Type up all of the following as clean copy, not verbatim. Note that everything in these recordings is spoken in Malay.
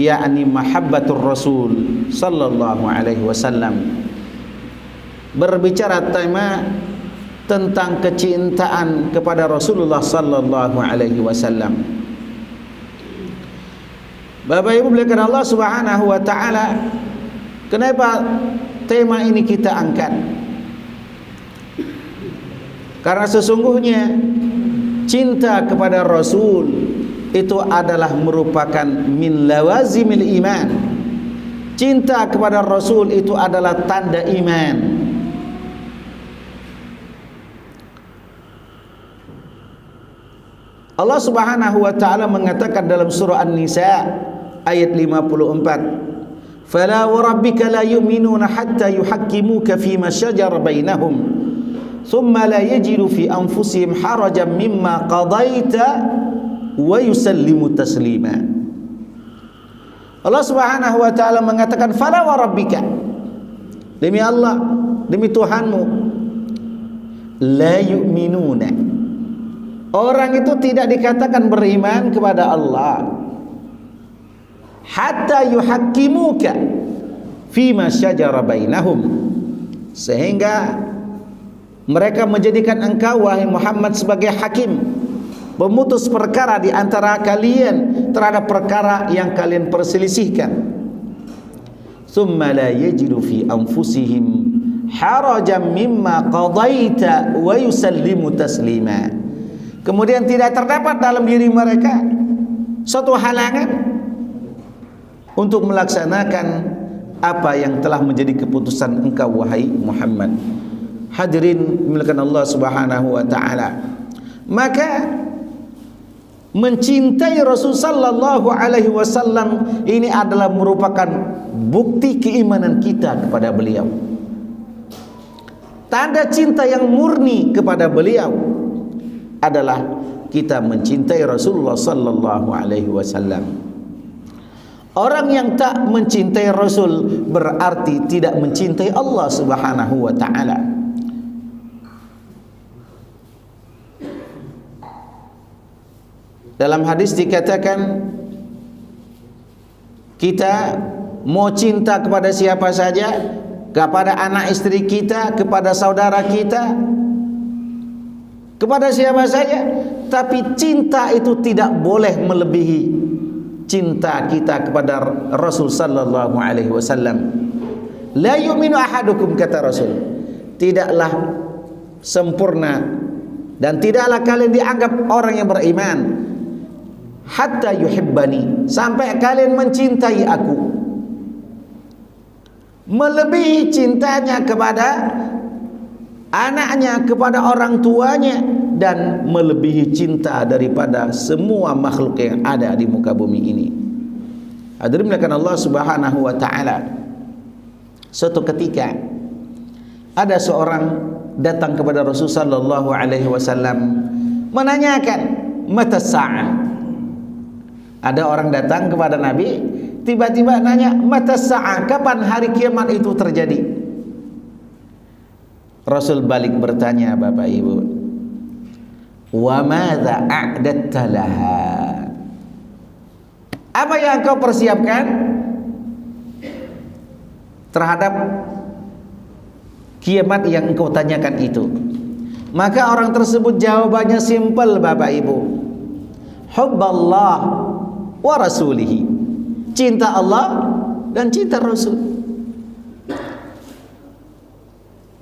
yakni mahabbatur Rasul sallallahu alaihi wasallam. Berbicara tema tentang kecintaan kepada Rasulullah sallallahu alaihi wasallam. Bapak Ibu belikan Allah Subhanahu wa taala, kenapa tema ini kita angkat? Karena sesungguhnya cinta kepada Rasul itu adalah merupakan min lawazimil iman. Cinta kepada Rasul itu adalah tanda iman. Allah Subhanahu wa taala mengatakan dalam surah An-Nisa ayat 54, "Fala wa rabbika la yu'minuna hatta yuhakkimuka fima shajara bainahum, thumma la yajidu fi anfusihim harajan mimma qadaita wa yusallimu taslima." Allah Subhanahu wa taala mengatakan fala wa rabbika, demi Allah, demi Tuhanmu, la yu'minuna, orang itu tidak dikatakan beriman kepada Allah hatta yuhakkimuka fima syajara bainahum, sehingga mereka menjadikan engkau wahai Muhammad sebagai hakim, memutus perkara di antara kalian terhadap perkara yang kalian perselisihkan. Tsumma la yajidu fi anfusihim harajan mimma qadaita wa yusallimu taslima. Kemudian tidak terdapat dalam diri mereka suatu halangan untuk melaksanakan apa yang telah menjadi keputusan engkau wahai Muhammad. Hadirin dimulakan Allah Subhanahu wa taala. Maka mencintai Rasul sallallahu alaihi wasallam ini adalah merupakan bukti keimanan kita kepada beliau. Tanda cinta yang murni kepada beliau adalah kita mencintai Rasulullah sallallahu alaihi wasallam. Orang yang tak mencintai Rasul berarti tidak mencintai Allah Subhanahu wa taala. Dalam hadis dikatakan kita mau cinta kepada siapa saja, kepada anak istri kita, kepada saudara kita, kepada siapa saja, tapi cinta itu tidak boleh melebihi cinta kita kepada Rasul sallallahu alaihi wasallam. La yu'minu ahadukum, kata Rasul, tidaklah sempurna dan tidaklah kalian dianggap orang yang beriman hatta yuhibbani, sampai kalian mencintai aku, melebihi cintanya kepada anaknya, kepada orang tuanya, dan melebihi cinta daripada semua makhluk yang ada di muka bumi ini. Hadirin mulakan Allah Subhanahu wa taala. Suatu ketika ada seorang datang kepada Rasul sallallahu alaihi wasallam menanyakan mata sa'ah. Ada orang datang kepada Nabi, tiba-tiba nanya mata sa'ah, kapan hari kiamat itu terjadi? Rasul balik bertanya, Bapak Ibu, wa madza a'datta laha, apa yang kau persiapkan terhadap kiamat yang engkau tanyakan itu? Maka orang tersebut jawabannya simpel, Bapak Ibu, hubballah wa rasulihi, cinta Allah dan cinta Rasul.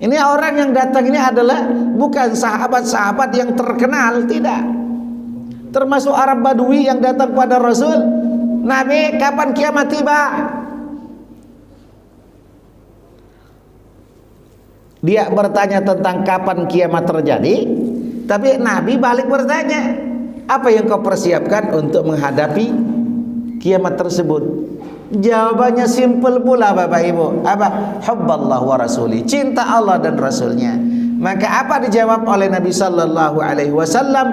Ini orang yang datang ini adalah bukan sahabat-sahabat yang terkenal, tidak. Termasuk Arab Badui yang datang pada Rasul, Nabi, kapan kiamat tiba? Dia bertanya tentang kapan kiamat terjadi, tapi Nabi balik bertanya, apa yang kau persiapkan untuk menghadapi kiamat tersebut? Jawabannya simpel pula, Bapak Ibu. Apa? Hubballah wa rasuli, cinta Allah dan Rasulnya. Maka apa dijawab oleh Nabi sallallahu alaihi wasallam?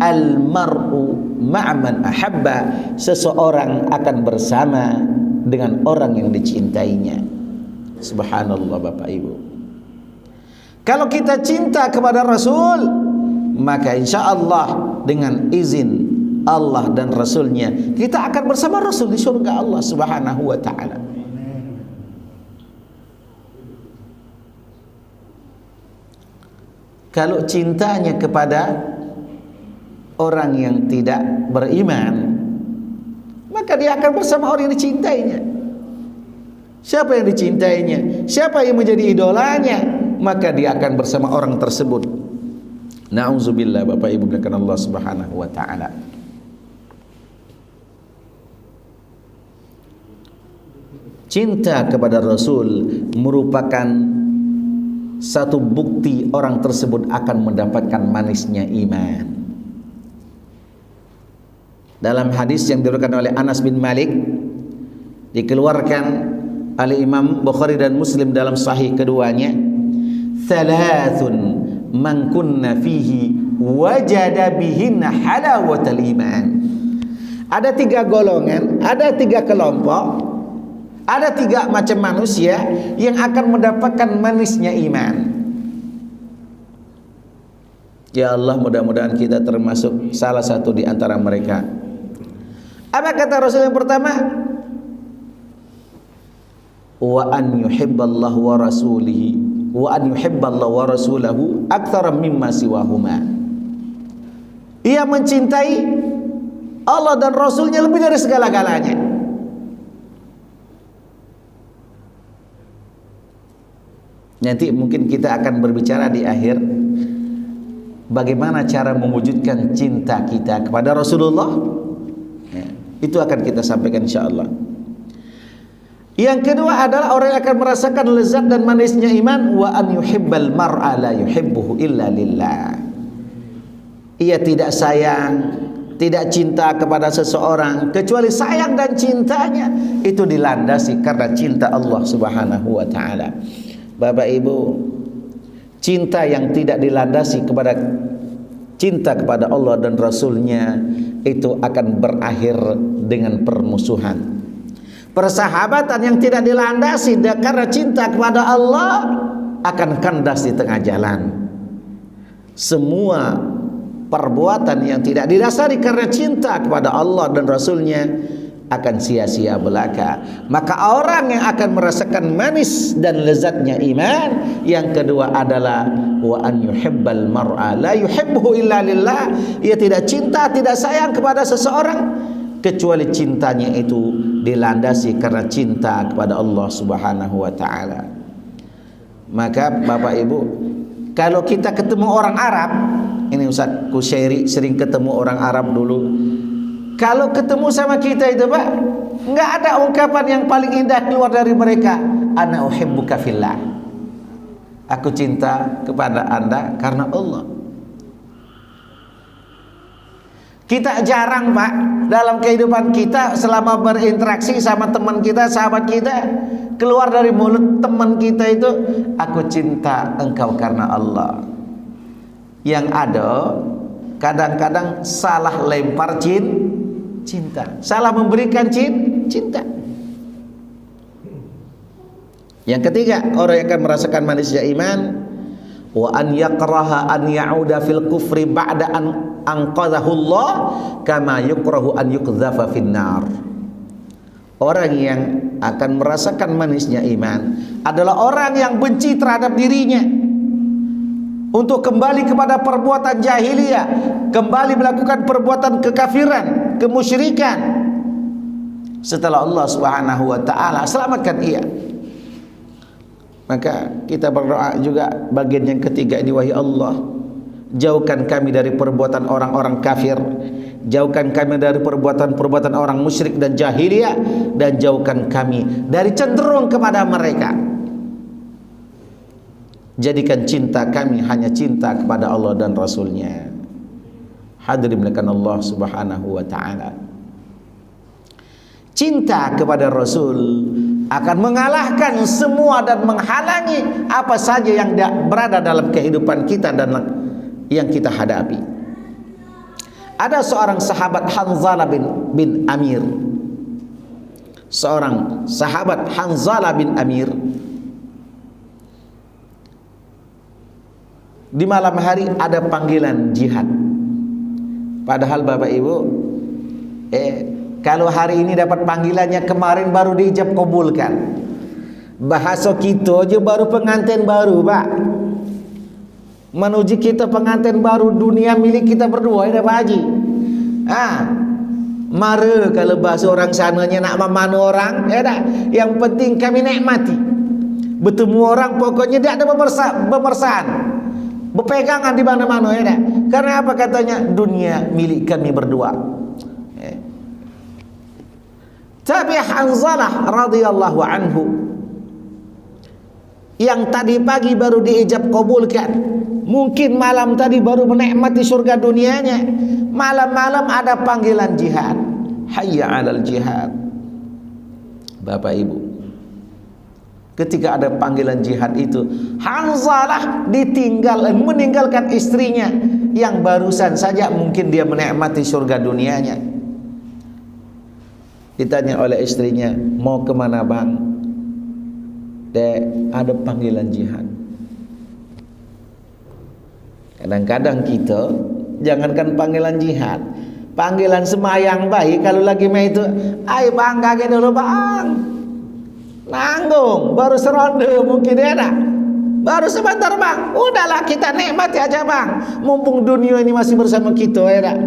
Al mar'u ma'man ahabba, seseorang akan bersama dengan orang yang dicintainya. Subhanallah, Bapak Ibu. Kalau kita cinta kepada Rasul, maka insya Allah dengan izin Allah dan Rasulnya, kita akan bersama Rasul di surga Allah Subhanahu wa ta'ala. Kalau cintanya kepada orang yang tidak beriman, maka dia akan bersama orang yang dicintainya. Siapa yang dicintainya, siapa yang menjadi idolanya, maka dia akan bersama orang tersebut. Na'udzubillah, Bapak Ibu dimuliakan Allah Subhanahu wa ta'ala. Cinta kepada Rasul merupakan satu bukti orang tersebut akan mendapatkan manisnya iman. Dalam hadis yang diriwayatkan oleh Anas bin Malik, dikeluarkan oleh Imam Bukhari dan Muslim dalam sahih keduanya, thalathun man kunna fihi wajada bihinna halawatal iman. Ada 3 golongan, ada 3 kelompok, ada 3 macam manusia yang akan mendapatkan manisnya iman. Ya Allah, mudah-mudahan kita termasuk salah satu di antara mereka. Apa kata Rasul yang pertama? Wa an yuhibballahu wa rasulihi wa an yuhibballahu wa rasulahu aktsara mimma siwahuma. Ia mencintai Allah dan Rasulnya lebih dari segala-galanya. Nanti mungkin kita akan berbicara di akhir bagaimana cara mewujudkan cinta kita kepada Rasulullah. Ya, itu akan kita sampaikan insyaallah. Yang kedua adalah orang yang akan merasakan lezat dan manisnya iman, wa an yuhibbal mar'a la yuhibbuhu illa lillah. Ia tidak sayang, tidak cinta kepada seseorang kecuali sayang dan cintanya itu dilandasi karena cinta Allah Subhanahu wa ta'ala. Bapak Ibu, cinta yang tidak dilandasi kepada cinta kepada Allah dan Rasulnya itu akan berakhir dengan permusuhan. Persahabatan yang tidak dilandasi karena cinta kepada Allah akan kandas di tengah jalan. Semua perbuatan yang tidak didasari karena cinta kepada Allah dan Rasulnya akan sia-sia belaka. Maka orang yang akan merasakan manis dan lezatnya iman yang kedua adalah wa an yuhibbal mar'a la yuhibbuhu illa lillah. Ia tidak cinta, tidak sayang kepada seseorang kecuali cintanya itu dilandasi karena cinta kepada Allah Subhanahu wa ta'ala. Maka Bapak Ibu, kalau kita ketemu orang Arab, ini Ustaz Kusyairi sering ketemu orang Arab dulu. Kalau ketemu sama kita itu Pak, nggak ada ungkapan yang paling indah keluar dari mereka, ana uhibbuka fillah. Aku cinta kepada Anda karena Allah. Kita jarang Pak dalam kehidupan kita selama berinteraksi sama teman kita, sahabat kita, keluar dari mulut teman kita itu, aku cinta engkau karena Allah. Yang ada kadang-kadang salah lempar cinta, salah memberikan cinta. Yang ketiga, orang yang akan merasakan manisnya iman, wa an yakraha an ya'uda fil kufri ba'da an anqadhahu Allah kama yukrahu an yuqdhafa finnar. Orang yang akan merasakan manisnya iman adalah orang yang benci terhadap dirinya untuk kembali kepada perbuatan jahiliyah, kembali melakukan perbuatan kekafiran, kemusyrikan setelah Allah Subhanahu wa ta'ala selamatkan ia. Maka kita berdoa juga bagian yang ketiga ini, wahai Allah, jauhkan kami dari perbuatan orang-orang kafir, jauhkan kami dari perbuatan-perbuatan orang musyrik dan jahiliyah, dan jauhkan kami dari cenderung kepada mereka. Jadikan cinta kami hanya cinta kepada Allah dan Rasulnya. Hadirin melakukan Allah Subhanahu wa ta'ala. Cinta kepada Rasul akan mengalahkan semua dan menghalangi apa saja yang berada dalam kehidupan kita dan yang kita hadapi. Ada seorang sahabat Hanzalah bin Amir. Seorang sahabat Hanzalah bin Amir di malam hari ada panggilan jihad. Padahal Bapak Ibu, kalau hari ini dapat panggilannya, kemarin baru diijab kabulkan. Bahasa kita aja baru pengantin baru, Pak. Menuju kita pengantin baru, dunia milik kita berdua, ya Pak Haji. Mara kalau bahasa orang sananya nak memanu orang, ya dah. Yang penting kami nikmati. Bertemu orang pokoknya tidak ada pemersaan. Berpegangan di mana-mana, ya dah. Karena apa katanya? Dunia milik kami berdua. Tapi Hanzalah radhiyallahu anhu yang tadi pagi baru diijab kabulkan, mungkin malam tadi baru menikmati surga dunianya, malam-malam ada panggilan jihad, hayya 'alal jihad. Bapak Ibu, ketika ada panggilan jihad itu, Hanzalah meninggalkan istrinya yang barusan saja mungkin dia menikmati surga dunianya. Ditanya oleh istrinya, mau kemana bang? Ada panggilan jihad. Kadang-kadang kita jangankan panggilan jihad, panggilan semayang baik, kalau lagi main itu, ayo bang kaget dulu bang, nanggung, baru seronde mungkin ada, baru sebentar bang, udahlah kita nikmati aja bang, mumpung dunia ini masih bersama kita, ya dah.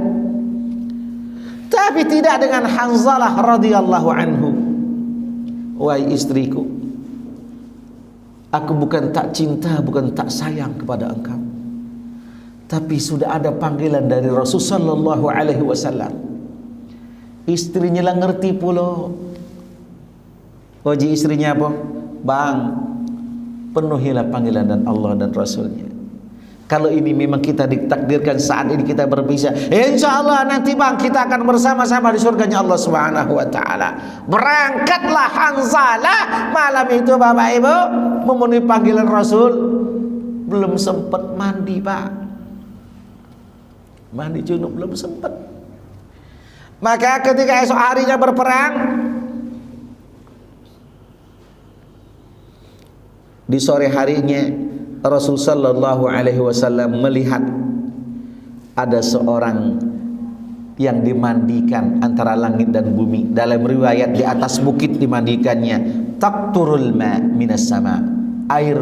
Tapi tidak dengan Hanzalah radhiyallahu anhu. Wahai istriku, aku bukan tak cinta, bukan tak sayang kepada engkau, tapi sudah ada panggilan dari Rasul sallallahu alaihi wasallam. Istrinya lah ngerti pula. Wajib istrinya apa? Bang, penuhilah panggilan dan Allah dan Rasulnya. Kalau ini memang kita ditakdirkan saat ini kita berpisah, insya Allah nanti bang kita akan bersama-sama di surganya Allah Subhanahu wa ta'ala. Berangkatlah Hanzalah malam itu Bapak Ibu memenuhi panggilan Rasul. Belum sempat mandi Pak, mandi junub belum sempat. Maka ketika esok harinya berperang, di sore harinya Rasul sallallahu alaihi wasallam melihat ada seorang yang dimandikan antara langit dan bumi. Dalam riwayat di atas bukit dimandikannya. Taqturul ma minas sama, air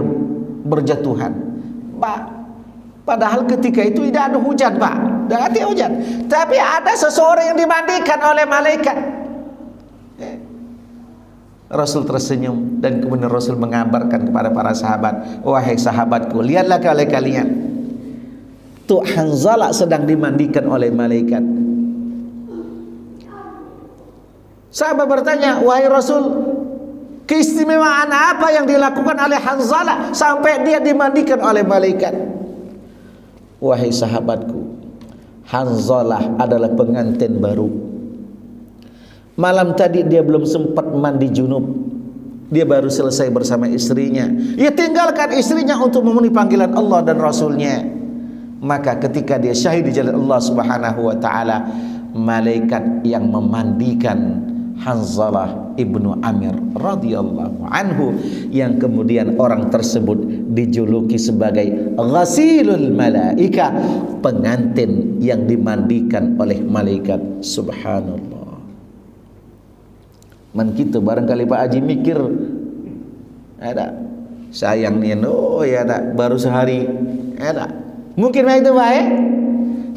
berjatuhan. Pak, padahal ketika itu tidak ada hujan, Pak. Tidak ada hujan. Tapi ada seseorang yang dimandikan oleh malaikat. Rasul tersenyum dan kemudian Rasul mengabarkan kepada para sahabat, wahai sahabatku, lihatlah kalian, tuh Hanzalah sedang dimandikan oleh malaikat. Sahabat bertanya, wahai Rasul, keistimewaan apa yang dilakukan oleh Hanzalah sampai dia dimandikan oleh malaikat? Wahai sahabatku, Hanzalah adalah pengantin baru. Malam tadi dia belum sempat mandi junub, dia baru selesai bersama istrinya. Ia tinggalkan istrinya untuk memenuhi panggilan Allah dan Rasulnya. Maka ketika dia syahid di jalan Allah Subhanahu wa ta'ala, malaikat yang memandikan Hanzalah ibnu Amir radhiyallahu anhu, yang kemudian orang tersebut dijuluki sebagai ghasilul malaika, pengantin yang dimandikan oleh malaikat. Subhanallah. Man kita barangkali Pak Haji mikir, ada sayangnya, oh ya ada baru sehari, ada mungkin itu Pak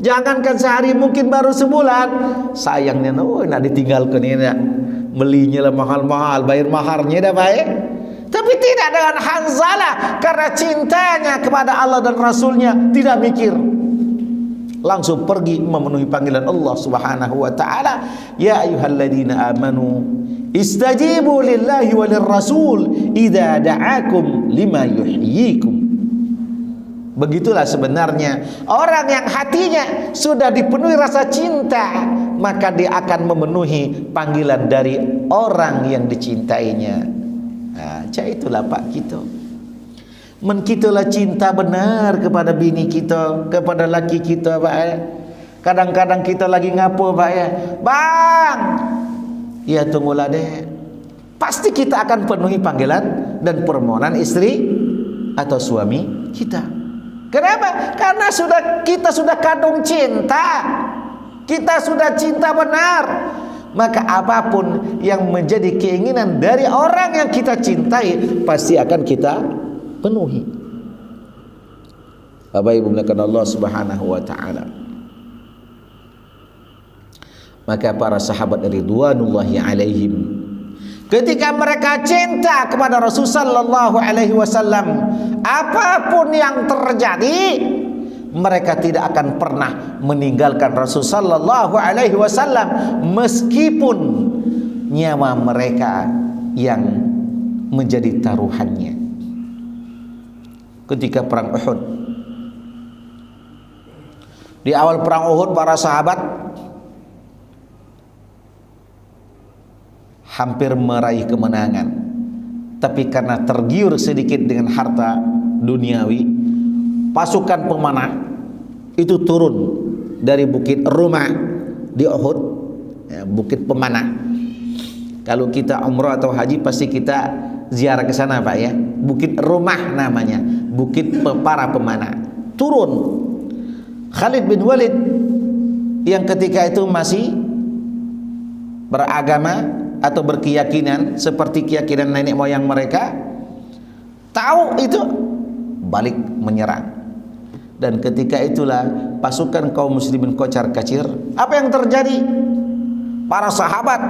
jangankan sehari, mungkin baru sebulan, sayangnya, oh nak ditinggalkan ini, belinya lah mahal-mahal, bayar maharnya dah Pak tapi tidak dengan Hanzalah, karena cintanya kepada Allah dan Rasulnya tidak mikir, langsung pergi memenuhi panggilan Allah Subhanahu wa ta'ala. Ya ayyuhalladzina amanu istajibu lillahi walir rasul idza da'akum lima yuhyikum. Begitulah sebenarnya orang yang hatinya sudah dipenuhi rasa cinta, maka dia akan memenuhi panggilan dari orang yang dicintainya. Nah, itulah Pak kita. Men kitalah cinta benar kepada bini kita, kepada laki kita Pak. Kadang-kadang kita lagi ngapo Pak Bang, ya tunggulah deh, pasti kita akan penuhi panggilan dan permohonan istri atau suami kita. Kenapa? Karena kita sudah kandung cinta. kita sudah cinta benar, maka apapun yang menjadi keinginan dari orang yang kita cintai pasti akan kita penuhi. Bapak Ibu mulakan Allah Subhanahu wa taala. Maka para sahabat ridwanullahi alaihim, ketika mereka cinta kepada Rasul sallallahu alaihi wasallam, apapun yang terjadi, mereka tidak akan pernah meninggalkan Rasul sallallahu alaihi wasallam meskipun nyawa mereka yang menjadi taruhannya. Ketika perang Uhud, di awal perang Uhud para sahabat hampir meraih kemenangan, tapi karena tergiur sedikit dengan harta duniawi, pasukan pemanah itu turun dari Bukit Rumah di Uhud, ya, Bukit Pemanah. Kalau kita umrah atau haji pasti kita ziarah ke sana Pak ya. Bukit Rumah namanya, Bukit para pemanah. Turun Khalid bin Walid yang ketika itu masih beragama atau berkeyakinan seperti keyakinan nenek moyang mereka, tahu itu, balik menyerang. Dan ketika itulah pasukan kaum muslimin kocar kacir. Apa yang terjadi? Para sahabat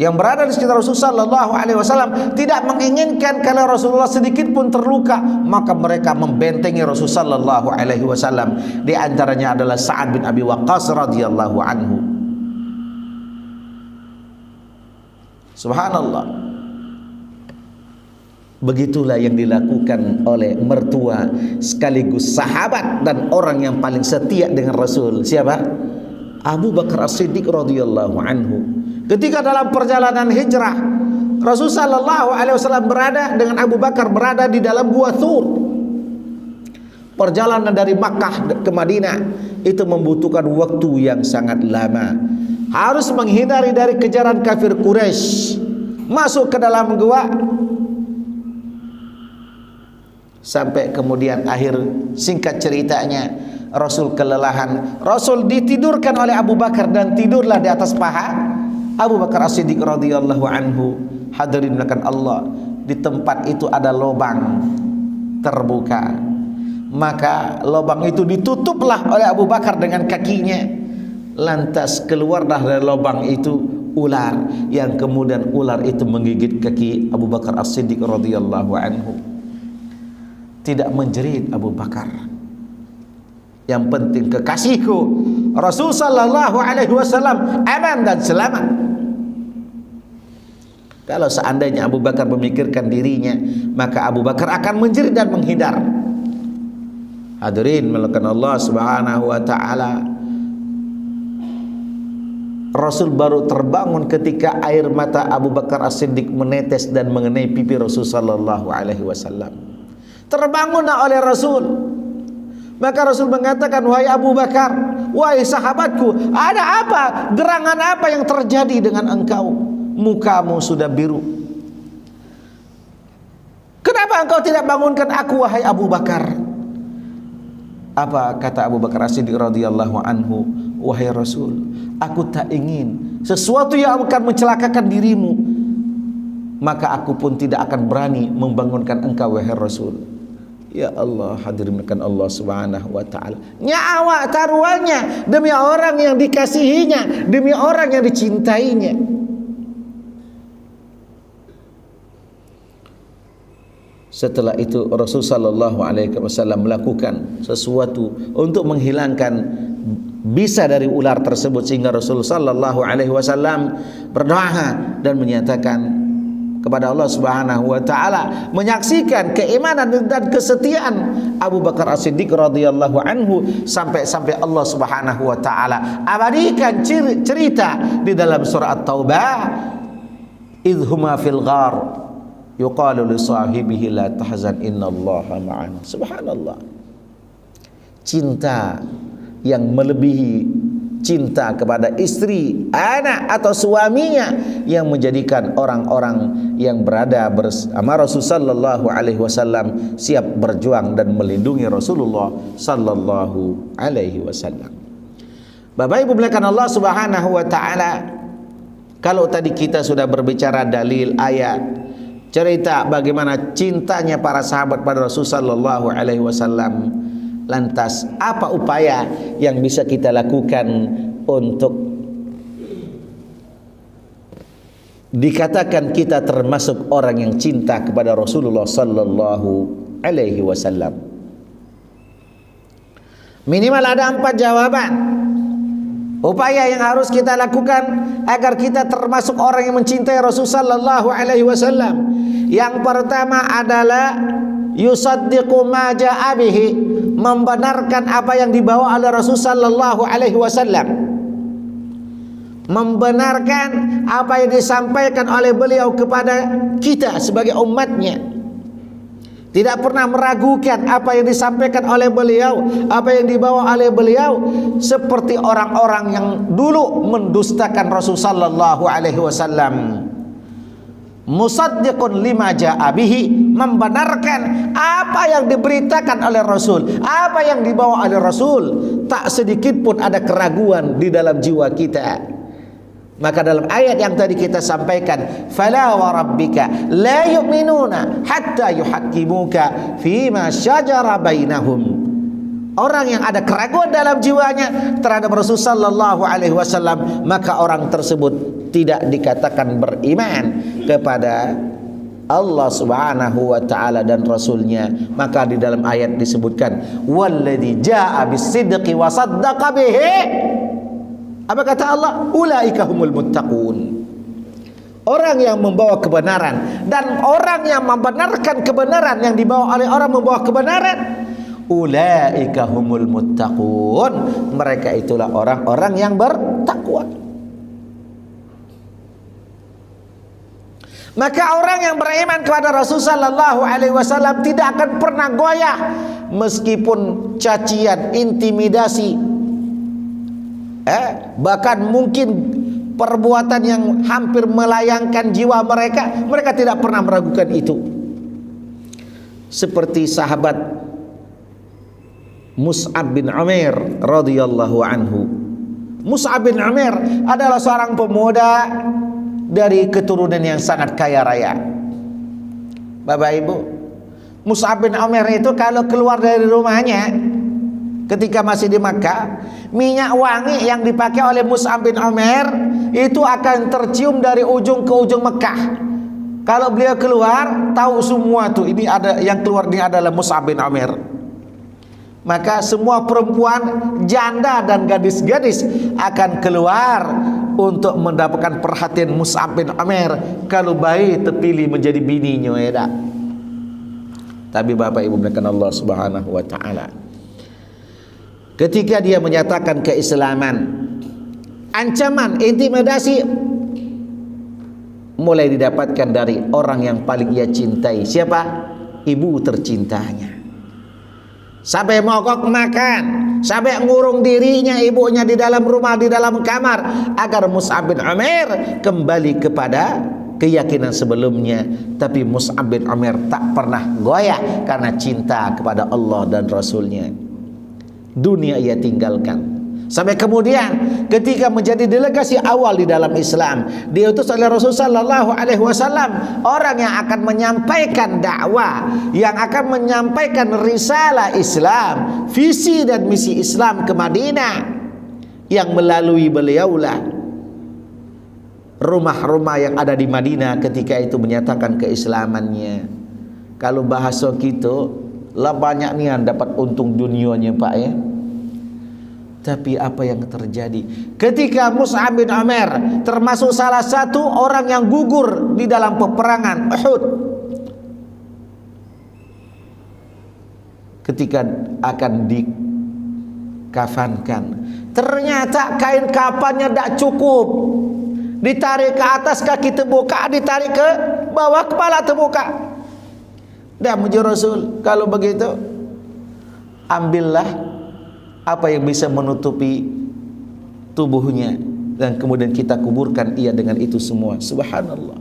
yang berada di sekitar Rasulullah sallallahu alaihi wasallam tidak menginginkan kalau Rasulullah sedikit pun terluka, maka mereka membentengi Rasulullah sallallahu alaihi wasallam. Di antaranya adalah Sa'ad bin Abi Waqqas radhiyallahu anhu. Subhanallah. Begitulah yang dilakukan oleh mertua sekaligus sahabat dan orang yang paling setia dengan Rasul. Siapa? Abu Bakar As-Siddiq radhiyallahu anhu. Ketika dalam perjalanan hijrah, Rasul sallallahu alaihi wasallam berada dengan Abu Bakar berada di dalam Gua Thur. Perjalanan dari Makkah ke Madinah itu membutuhkan waktu yang sangat lama. Harus menghindari dari kejaran kafir Quraisy. Masuk ke dalam gua sampai kemudian akhir singkat ceritanya Rasul kelelahan. Rasul ditidurkan oleh Abu Bakar dan tidurlah di atas paha Abu Bakar As-Siddiq radhiyallahu anhu. Hadirin melakukan Allah, di tempat itu ada lubang terbuka. Maka lubang itu ditutuplah oleh Abu Bakar dengan kakinya. Lantas keluarlah dari lubang itu ular, yang kemudian ular itu menggigit kaki Abu Bakar As-Siddiq radhiyallahu anhu. Tidak menjerit Abu Bakar. Yang penting kekasihku Rasul sallallahu alaihi wasallam aman dan selamat. Kalau seandainya Abu Bakar memikirkan dirinya, maka Abu Bakar akan menjerit dan menghindar. Hadirin melakukan Allah Subhanahu wa taala. Rasul baru terbangun ketika air mata Abu Bakar As-Siddiq menetes dan mengenai pipi Rasul sallallahu alaihi wasallam. Terbangunlah oleh Rasul. Maka Rasul mengatakan, wahai Abu Bakar, wahai sahabatku, ada apa? Gerangan apa yang terjadi dengan engkau? Mukamu sudah biru. Kenapa engkau tidak bangunkan aku, wahai Abu Bakar? Apa kata Abu Bakar As-Siddiq radhiyallahu anhu? Wahai Rasul, aku tak ingin sesuatu yang akan mencelakakan dirimu, maka aku pun tidak akan berani membangunkan engkau, wahai Rasul. Ya Allah, hadirin Allah Subhanahu wa taala. Nyawa taruhannya demi orang yang dikasihinya, demi orang yang dicintainya. Setelah itu Rasul sallallahu alaihi wasallam melakukan sesuatu untuk menghilangkan bisa dari ular tersebut, sehingga Rasul sallallahu alaihi wasallam berdoa dan menyatakan kepada Allah Subhanahu wa taala, menyaksikan keimanan dan kesetiaan Abu Bakar As-Siddiq radhiyallahu anhu, sampai Allah Subhanahu wa taala abadikan cerita di dalam surah At-Taubah, idhuma fil ghar yuqalu li sahibihi la tahzan innallaha ma'ana. Subhanallah. Cinta yang melebihi cinta kepada istri, anak atau suaminya, yang menjadikan orang-orang yang berada bersama Rasul sallallahu alaihi wasallam siap berjuang dan melindungi Rasulullah sallallahu alaihi wasallam. Bapak Ibu muliakan Allah Subhanahu wa taala, kalau tadi kita sudah berbicara dalil ayat, cerita bagaimana cintanya para sahabat pada Rasulullah sallallahu alaihi wasallam, lantas apa upaya yang bisa kita lakukan untuk dikatakan kita termasuk orang yang cinta kepada Rasulullah sallallahu alaihi wasallam? Minimal ada 4 jawaban upaya yang harus kita lakukan agar kita termasuk orang yang mencintai Rasul sallallahu alaihi wasallam. Yang pertama adalah yusaddiqu ma jaa bihi, membenarkan apa yang dibawa oleh Rasul sallallahu alaihi wasallam. Membenarkan apa yang disampaikan oleh beliau kepada kita sebagai umatnya. Tidak pernah meragukan apa yang disampaikan oleh beliau, apa yang dibawa oleh beliau, seperti orang-orang yang dulu mendustakan Rasul sallallahu alaihi wasallam. Musaddiqun lima jaa bihi, membenarkan apa yang diberitakan oleh Rasul, apa yang dibawa oleh Rasul, tak sedikit pun ada keraguan di dalam jiwa kita. Maka dalam ayat yang tadi kita sampaikan, fala wa rabbika la yu'minuna hatta yuhaqqimuka fima syajara bainahum. Orang yang ada keraguan dalam jiwanya terhadap Rasul sallallahu alaihi wasallam, maka orang tersebut tidak dikatakan beriman kepada Allah Subhanahu wa taala dan Rasulnya. Maka di dalam ayat disebutkan walladzi jaa bis-sidqi wa saddaqa bihi. Apa kata Allah? Ulaika humul muttaqun. Orang yang membawa kebenaran dan orang yang membenarkan kebenaran yang dibawa oleh orang membawa kebenaran, ulaika humul muttaqun. Mereka itulah orang-orang yang bertakwa. Maka orang yang beriman kepada Rasul sallallahu alaihi wasallam tidak akan pernah goyah meskipun cacian, intimidasi, bahkan mungkin perbuatan yang hampir melayangkan jiwa mereka, mereka tidak pernah meragukan itu. Seperti sahabat Mus'ab bin Umair radhiyallahu anhu. Mus'ab bin Umair adalah seorang pemuda dari keturunan yang sangat kaya raya. Bapak Ibu, Mus'ab bin Umair itu kalau keluar dari rumahnya ketika masih di Makkah, minyak wangi yang dipakai oleh Mus'ab bin Umair itu akan tercium dari ujung ke ujung Mekah. Kalau beliau keluar, tahu semua tuh ini ada yang keluar, ini adalah Mus'ab bin Umair. Maka semua perempuan, janda dan gadis-gadis akan keluar untuk mendapatkan perhatian Mus'ab bin Umair. Kalau baik terpilih menjadi bininya, ya tak? Tapi Bapak Ibu muliakan Allah Subhanahu wa taala, ketika dia menyatakan keislaman, ancaman, intimidasi mulai didapatkan dari orang yang paling ia cintai. Siapa? Ibu tercintanya. Sampai mogok makan, sampai ngurung dirinya ibunya di dalam rumah, di dalam kamar, agar Mus'ab bin Umair kembali kepada keyakinan sebelumnya. Tapi Mus'ab bin Umair tak pernah goyah karena cinta kepada Allah dan Rasulnya. Dunia ia tinggalkan. Sampai kemudian ketika menjadi delegasi awal di dalam Islam, diutus oleh Rasulullah sallallahu alaihi wasallam, orang yang akan menyampaikan dakwah, yang akan menyampaikan risalah Islam, visi dan misi Islam ke Madinah, yang melalui beliaulah rumah-rumah yang ada di Madinah ketika itu menyatakan keislamannya. Kalau bahasa kita, lah banyak nih yang dapat untung dunianya Pak ya. Tapi apa yang terjadi ketika Mus'ab bin Umair termasuk salah satu orang yang gugur di dalam peperangan Uhud, ketika akan dikafankan, ternyata kain kafannya tidak cukup, ditarik ke atas kaki terbuka, ditarik ke bawah kepala terbuka. Dan muji Rasul, kalau begitu ambillah apa yang bisa menutupi tubuhnya dan kemudian kita kuburkan ia dengan itu semua. Subhanallah.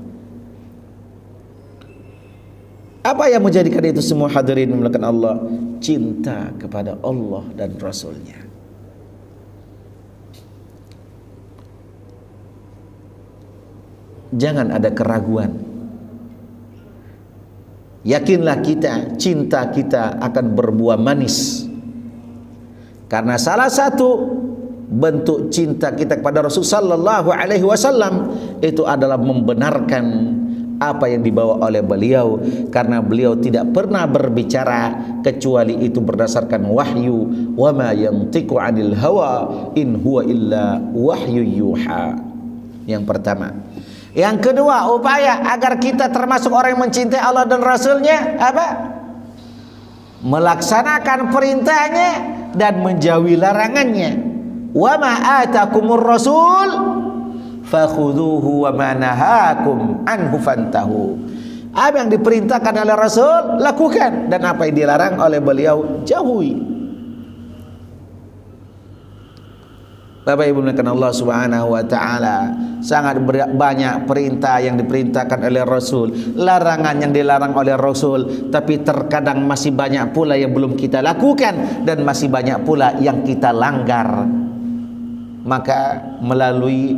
Apa yang menjadikan itu semua hadirin melakukan Allah? Cinta kepada Allah dan Rasulnya. Jangan ada keraguan. Yakinlah kita, cinta kita akan berbuah manis. Karena salah satu bentuk cinta kita kepada Rasul sallallahu alaihi wasallam itu adalah membenarkan apa yang dibawa oleh beliau, karena beliau tidak pernah berbicara kecuali itu berdasarkan wahyu. Wa ma yantiqu 'anil hawa in huwa illa wahyu yuha. Yang pertama. Yang kedua, upaya agar kita termasuk orang yang mencintai Allah dan Rasulnya apa? Melaksanakan perintahnya dan menjauhi larangannya. Wa ma atakumur rasul fakhudhuhu wa ma nahakum anhu fantahu. Apa yang diperintahkan oleh Rasul lakukan, dan apa yang dilarang oleh beliau jauhi. Bapak Ibu mulakan Allah Subhanahu wa taala, sangat banyak perintah yang diperintahkan oleh Rasul, larangan yang dilarang oleh Rasul, tapi terkadang masih banyak pula yang belum kita lakukan dan masih banyak pula yang kita langgar. Maka melalui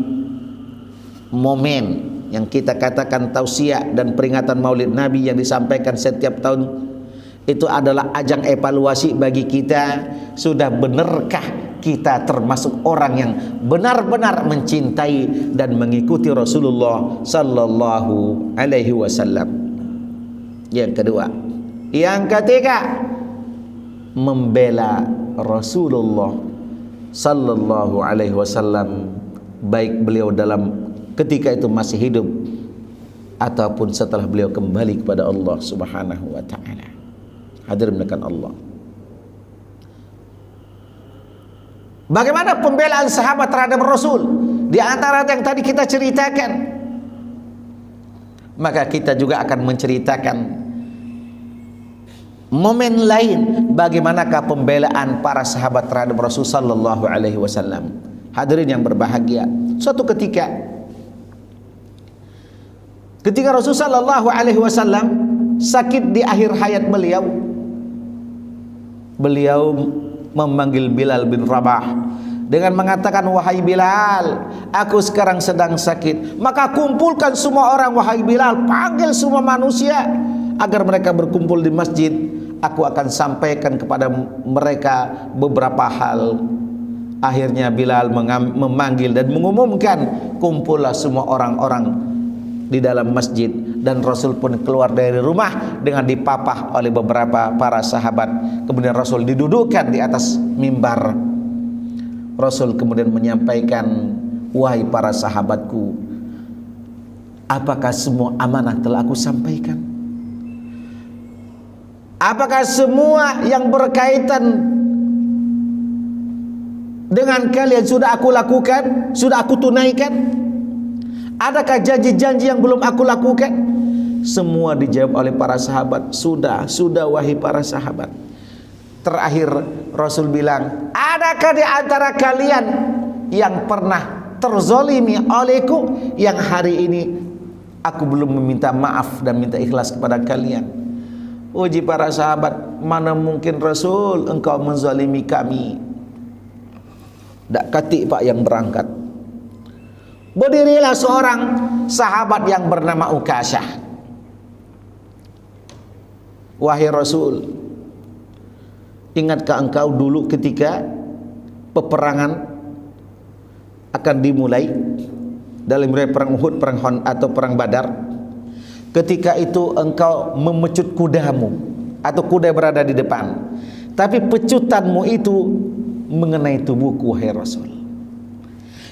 momen yang kita katakan tausiah dan peringatan Maulid Nabi yang disampaikan setiap tahun, itu adalah ajang evaluasi bagi kita. Sudah benarkah kita termasuk orang yang benar-benar mencintai dan mengikuti Rasulullah sallallahu alaihi wasallam? Yang kedua. Yang ketiga, membela Rasulullah sallallahu alaihi wasallam, baik beliau dalam ketika itu masih hidup ataupun setelah beliau kembali kepada Allah Subhanahu wa taala. Hadirin menekan Allah. Bagaimana pembelaan sahabat terhadap Rasul? Di antara yang tadi kita ceritakan, maka kita juga akan menceritakan momen lain bagaimanakah pembelaan para sahabat terhadap Rasul sallallahu alaihi wasallam. Hadirin yang berbahagia, suatu ketika Rasul sallallahu alaihi wasallam sakit di akhir hayat beliau, memanggil Bilal bin Rabah dengan mengatakan, wahai Bilal, aku sekarang sedang sakit, maka kumpulkan semua orang, wahai Bilal, panggil semua manusia agar mereka berkumpul di masjid. Aku akan sampaikan kepada mereka beberapa hal. Akhirnya Bilal memanggil dan mengumumkan, kumpullah semua orang-orang di dalam masjid, dan Rasul pun keluar dari rumah dengan dipapah oleh beberapa para sahabat. Kemudian Rasul didudukkan di atas mimbar. Rasul kemudian menyampaikan, wahai para sahabatku, apakah semua amanah telah aku sampaikan? Apakah semua yang berkaitan dengan kalian sudah aku lakukan, sudah aku tunaikan? Adakah janji-janji yang belum aku lakukan? Semua dijawab oleh para sahabat, sudah wahai para sahabat. Terakhir Rasul bilang, adakah di antara kalian yang pernah terzolimi olehku, yang hari ini aku belum meminta maaf dan minta ikhlas kepada kalian? Uji para sahabat, mana mungkin Rasul engkau menzalimi kami? Dak katik pak yang berangkat. Berdirilah seorang sahabat yang bernama Ukasyah. Wahai Rasul, ingatkah engkau dulu ketika peperangan akan dimulai dalam perang Uhud, perang Hon atau perang Badar? Ketika itu engkau memecut kudamu atau kuda berada di depan, tapi pecutanmu itu mengenai tubuhku, wahai Rasul.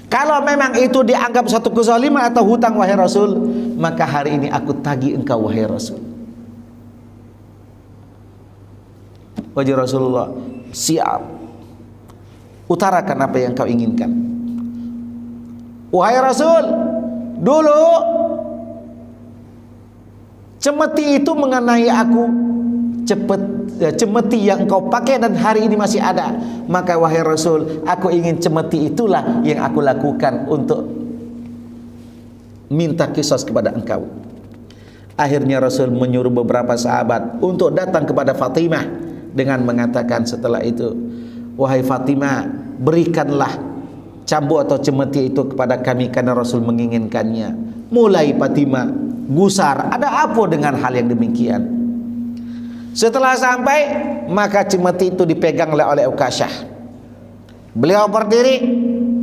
Kalau memang itu dianggap satu kezaliman atau hutang, wahai Rasul, maka hari ini aku tagih engkau, wahai Rasul. Wahai Rasulullah, siap, utarakan apa yang kau inginkan. Wahai Rasul, dulu cemeti itu mengenai aku, cemeti yang engkau pakai dan hari ini masih ada. Maka wahai Rasul, aku ingin cemeti itulah yang aku lakukan untuk minta qisas kepada engkau. Akhirnya Rasul menyuruh beberapa sahabat untuk datang kepada Fatimah dengan mengatakan setelah itu, wahai Fatimah, berikanlah cambuk atau cemeti itu kepada kami karena Rasul menginginkannya. mulai Fatimah gusar. Ada apa dengan hal yang demikian? Setelah sampai, maka cemeti itu dipegang oleh Ukasyah. Beliau berdiri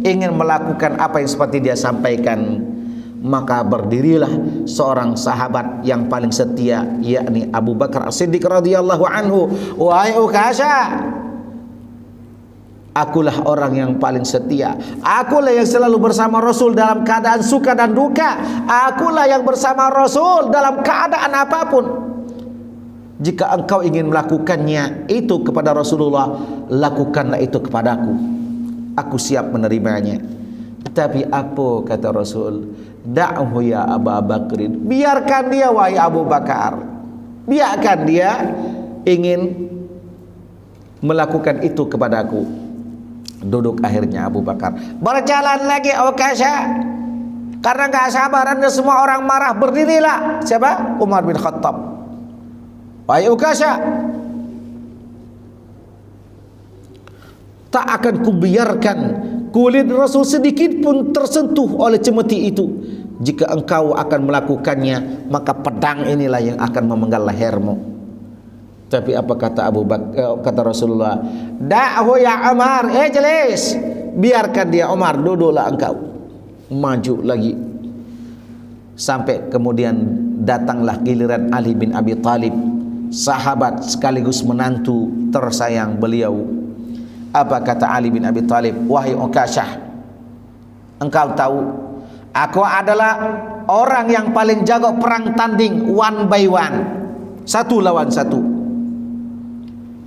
ingin melakukan apa yang seperti dia sampaikan. Maka berdirilah seorang sahabat yang paling setia, yakni Abu Bakar As-Siddiq radhiyallahu anhu. Wahai Ukasyah, akulah orang yang paling setia. Akulah yang selalu bersama Rasul dalam keadaan suka dan duka. Akulah yang bersama Rasul dalam keadaan apapun. Jika engkau ingin melakukannya itu kepada Rasulullah, lakukanlah itu kepadaku. Aku siap menerimanya. Tapi apa kata Rasul? Da'hu ya Abu Bakrin. Biarkan dia wahai Abu Bakar. Biarkan dia ingin melakukan itu kepadaku. Duduk akhirnya Abu Bakar. Berjalan lagi Ukasyah. Karena gak sabaran dan semua orang marah, berdirilah siapa? Umar bin Khattab. Wahai Ukasyah, tak akan kubiarkan kulit Rasul sedikit pun tersentuh oleh cemeti itu. Jika engkau akan melakukannya, maka pedang inilah yang akan memenggal lehermu. Tapi apa kata kata Rasulullah? Da'hu ya Umar. Jelas, biarkan dia Umar, duduklah engkau. Maju lagi. Sampai kemudian datanglah giliran Ali bin Abi Thalib, sahabat sekaligus menantu tersayang beliau. Apa kata Ali bin Abi Thalib? Wahai Ukasyah, engkau tahu aku adalah orang yang paling jago perang tanding one by one, satu lawan satu.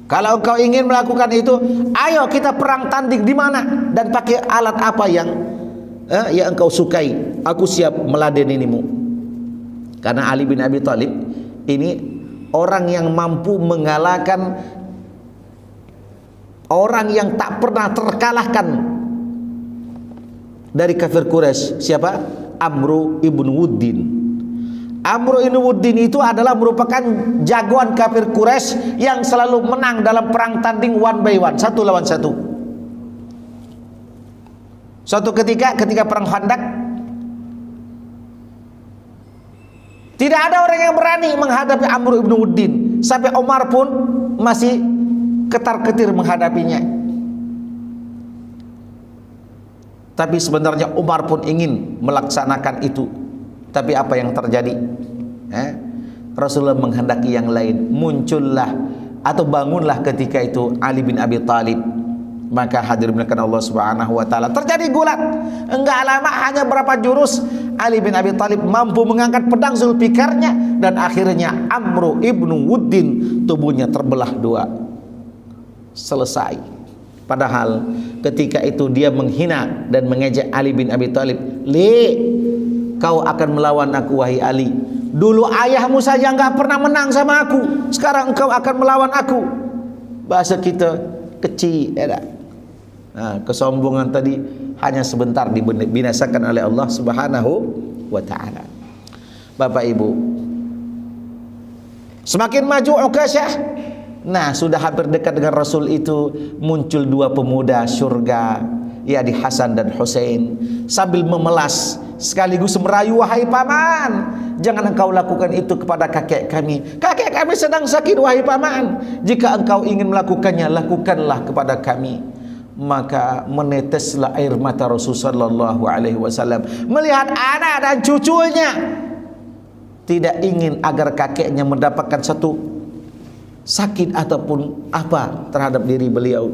Kalau engkau ingin melakukan itu, ayo kita perang tanding di mana dan pakai alat apa yang engkau sukai. Aku siap meladenimu. Karena Ali bin Abi Thalib ini orang yang mampu mengalahkan orang yang tak pernah terkalahkan dari kafir Quraisy. Siapa? Amru ibn Wuddin. Amru ibn Wuddin itu adalah merupakan jagoan kafir Quraisy yang selalu menang dalam perang tanding one by one, satu lawan satu. Suatu ketika perang Khandaq, tidak ada orang yang berani menghadapi Amru ibn Wuddin. Sampai Umar pun masih ketar-ketir menghadapinya. Tapi sebenarnya Umar pun ingin melaksanakan itu. Tapi apa yang terjadi? Rasulullah menghendaki yang lain. Muncullah atau bangunlah ketika itu Ali bin Abi Thalib. Maka hadir melakukan Allah Subhanahu wa taala. Terjadi gulat. Enggak lama, hanya berapa jurus, Ali bin Abi Thalib mampu mengangkat pedang Zulfikarnya, dan akhirnya Amru ibnu Wuddin tubuhnya terbelah dua. Selesai. Padahal ketika itu dia menghina dan mengejek Ali bin Abi Thalib. Kau akan melawan aku wahai Ali. Dulu ayahmu saja enggak pernah menang sama aku, sekarang engkau akan melawan aku. Bahasa kita kecil, kesombongan tadi hanya sebentar dibinasakan oleh Allah Subhanahu wa taala. Bapak Ibu, semakin maju Ukasyah, sudah hampir dekat dengan Rasul itu, muncul dua pemuda surga, yakni Hasan dan Husain, sambil memelas sekaligus merayu, wahai paman, jangan engkau lakukan itu kepada kakek kami. Kakek kami sedang sakit wahai paman. Jika engkau ingin melakukannya, lakukanlah kepada kami. Maka meneteslah air mata Rasulullah sallallahu alaihi wasallam melihat anak dan cucunya. Tidak ingin agar kakeknya mendapatkan satu sakit ataupun apa terhadap diri beliau.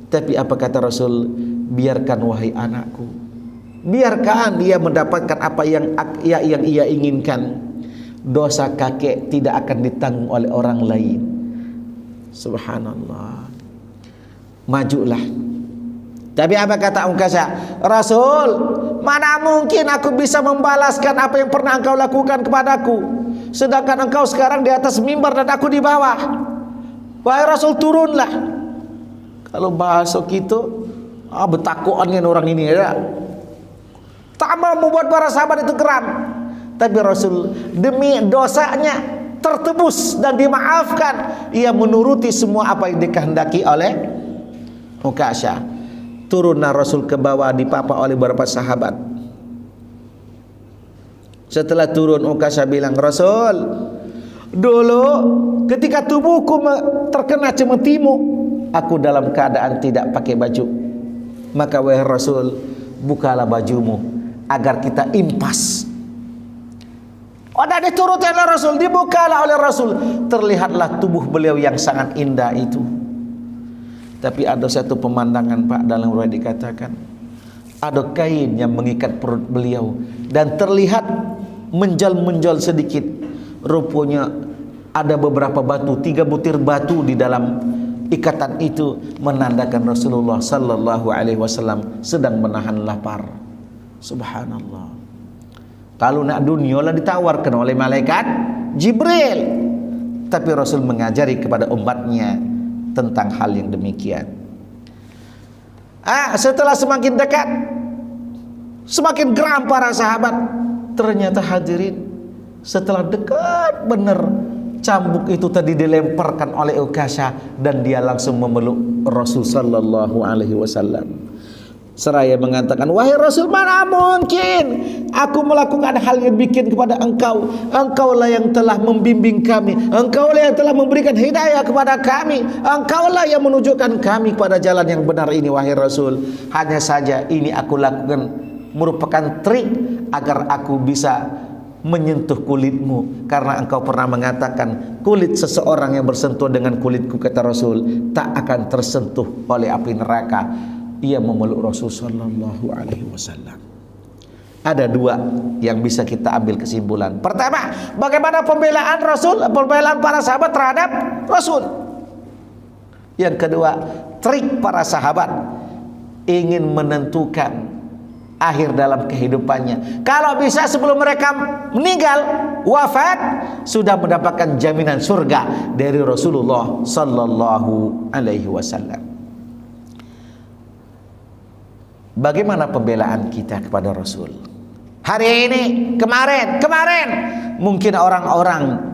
Tapi apa kata Rasul? Biarkan wahai anakku, biarkan dia mendapatkan apa yang ia inginkan. Dosa kakek tidak akan ditanggung oleh orang lain. Subhanallah. Majulah. Tapi apa kata Ukasyah? Rasul, mana mungkin aku bisa membalaskan apa yang pernah engkau lakukan kepadaku, sedangkan engkau sekarang di atas mimbar dan aku di bawah. Wahai Rasul, turunlah. Kalau bahasa kita, betakoannya orang ini ya. Tak mau membuat para sahabat itu geram. Tapi Rasul demi dosanya tertebus dan dimaafkan, ia menuruti semua apa yang dikehendaki oleh Ukasyah. Turunlah Rasul ke bawah, dipapa oleh beberapa sahabat. Setelah turun, Ukasha bilang, Rasul, dulu ketika tubuhku terkena cemetimu, aku dalam keadaan tidak pakai baju. Maka wahai Rasul, bukalah bajumu agar kita impas. Ada dituruti oleh Rasul, dibukalah oleh Rasul. Terlihatlah tubuh beliau yang sangat indah itu. Tapi ada satu pemandangan, Pak, dalam riwayat dikatakan ada kain yang mengikat perut beliau dan terlihat menjal-menjal sedikit. Rupanya ada beberapa batu, 3 butir batu di dalam ikatan itu, menandakan Rasulullah sallallahu alaihi wasallam sedang menahan lapar. Subhanallah. Kalau nak dunia lah ditawarkan oleh malaikat Jibril, tapi Rasul mengajari kepada umatnya tentang hal yang demikian. Setelah semakin dekat, semakin geram para sahabat. Ternyata hadirin, setelah dekat benar, cambuk itu tadi dilemparkan oleh Ukasha dan dia langsung memeluk Rasul sallallahu alaihi wasallam. Seraya mengatakan, wahai Rasul, mana mungkin aku melakukan hal yang bikin kepada engkau. Engkaulah yang telah membimbing kami, engkaulah yang telah memberikan hidayah kepada kami, engkaulah yang menunjukkan kami pada jalan yang benar ini, wahai Rasul. Hanya saja ini aku lakukan merupakan trik agar aku bisa menyentuh kulitmu, karena engkau pernah mengatakan kulit seseorang yang bersentuh dengan kulitku, kata Rasul, tak akan tersentuh oleh api neraka. Ia memeluk Rasul sallallahu alaihi wasallam. Ada 2 yang bisa kita ambil kesimpulan. Pertama, bagaimana pembelaan Rasul, pembelaan para sahabat terhadap Rasul. Yang kedua, trik para sahabat ingin menentukan akhir dalam kehidupannya. Kalau bisa sebelum mereka meninggal, wafat, sudah mendapatkan jaminan surga dari Rasulullah sallallahu alaihi wasallam. Bagaimana pembelaan kita kepada Rasul? Hari ini, kemarin, mungkin orang-orang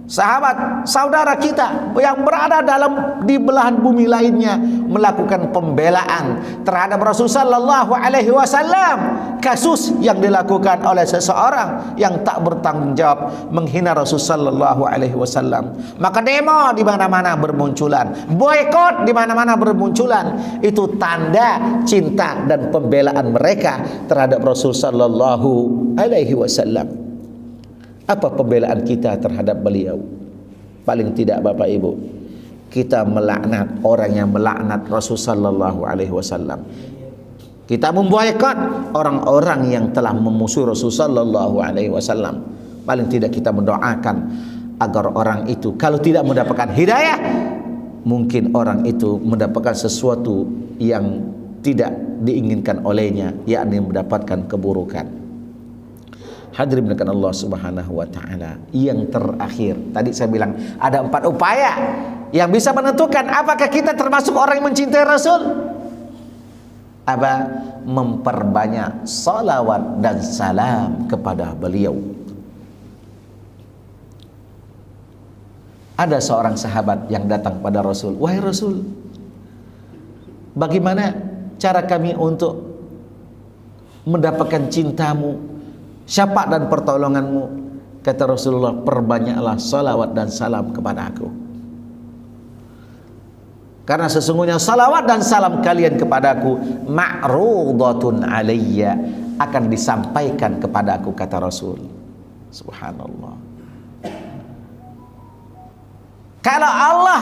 sahabat, saudara kita yang berada di belahan bumi lainnya melakukan pembelaan terhadap Rasul sallallahu alaihi wasallam. Kasus yang dilakukan oleh seseorang yang tak bertanggung jawab menghina Rasul sallallahu alaihi wasallam. Maka demo di mana-mana bermunculan, boikot di mana-mana bermunculan. Itu tanda cinta dan pembelaan mereka terhadap Rasul sallallahu alaihi wasallam. Apa pembelaan kita terhadap beliau? Paling tidak Bapak Ibu, kita melaknat orang yang melaknat Rasul sallallahu alaihi wasallam. Kita memboikot orang-orang yang telah memusuhi Rasul sallallahu alaihi wasallam. Paling tidak kita mendoakan agar orang itu kalau tidak mendapatkan hidayah, mungkin orang itu mendapatkan sesuatu yang tidak diinginkan olehnya, yakni mendapatkan keburukan. Hadirin dengan Allah subhanahu wa ta'ala. Yang terakhir, tadi saya bilang ada 4 upaya yang bisa menentukan apakah kita termasuk orang yang mencintai Rasul. Apa? Memperbanyak salawat dan salam kepada beliau. Ada seorang sahabat yang datang pada Rasul, wahai Rasul, bagaimana cara kami untuk mendapatkan cintamu, syafaat dan pertolonganmu? Kata Rasulullah, perbanyaklah salawat dan salam kepada aku, karena sesungguhnya salawat dan salam kalian kepadaku ma'rudatun alayya, akan disampaikan kepadaku, kata Rasul. Subhanallah. Kalau Allah,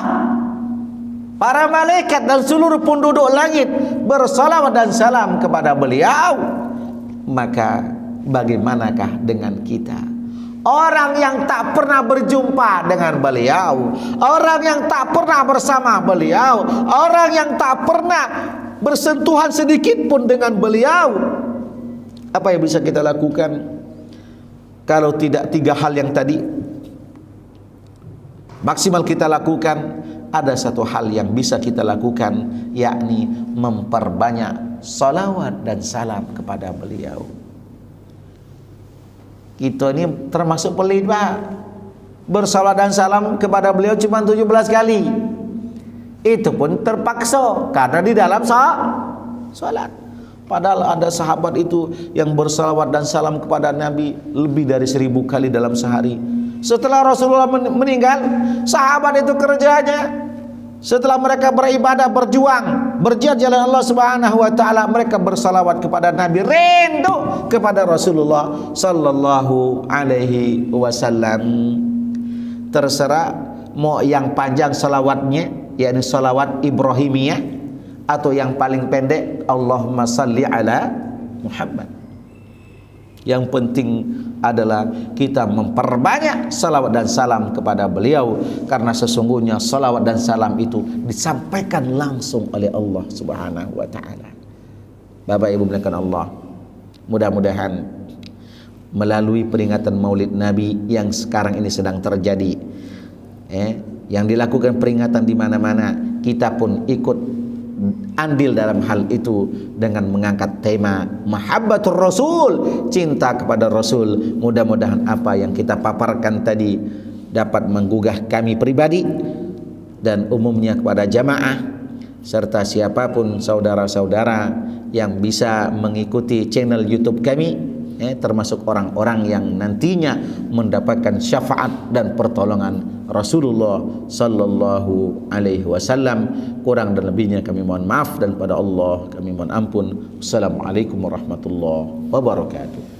para malaikat dan seluruh penduduk langit bersalawat dan salam kepada beliau, maka bagaimanakah dengan kita, orang yang tak pernah berjumpa dengan beliau, orang yang tak pernah bersama beliau, orang yang tak pernah bersentuhan sedikit pun dengan beliau? Apa yang bisa kita lakukan kalau tidak 3 hal yang tadi? Maksimal kita lakukan, ada 1 hal yang bisa kita lakukan, yakni memperbanyak salawat dan salam kepada beliau. Kita ini termasuk pelit, Pak. Bersalawat dan salam kepada beliau cuma 17 kali. Itu pun terpaksa karena di dalam salat. Padahal ada sahabat itu yang bersalawat dan salam kepada Nabi lebih dari 1000 kali dalam sehari. Setelah Rasulullah meninggal, sahabat itu kerjanya setelah mereka beribadah, berjuang, berjihad jalan Allah Subhanahu wa taala, mereka bersalawat kepada Nabi, rindu kepada Rasulullah sallallahu alaihi wasallam. Terserah mau yang panjang salawatnya, yakni salawat Ibrahimiyah, atau yang paling pendek Allahumma salli ala Muhammad. Yang penting adalah kita memperbanyak salawat dan salam kepada beliau, karena sesungguhnya salawat dan salam itu disampaikan langsung oleh Allah Subhanahu wa taala. Bapak Ibu muliakan Allah, mudah-mudahan melalui peringatan Maulid Nabi yang sekarang ini sedang terjadi, yang dilakukan peringatan di mana-mana, kita pun ikut andil dalam hal itu dengan mengangkat tema Mahabbatur Rasul, cinta kepada Rasul. Mudah-mudahan apa yang kita paparkan tadi dapat menggugah kami pribadi dan umumnya kepada jamaah serta siapapun saudara-saudara yang bisa mengikuti channel YouTube kami, termasuk orang-orang yang nantinya mendapatkan syafaat dan pertolongan Rasulullah sallallahu alaihi wasallam. Kurang dan lebihnya kami mohon maaf, dan pada Allah kami mohon ampun. Assalamualaikum warahmatullahi wabarakatuh.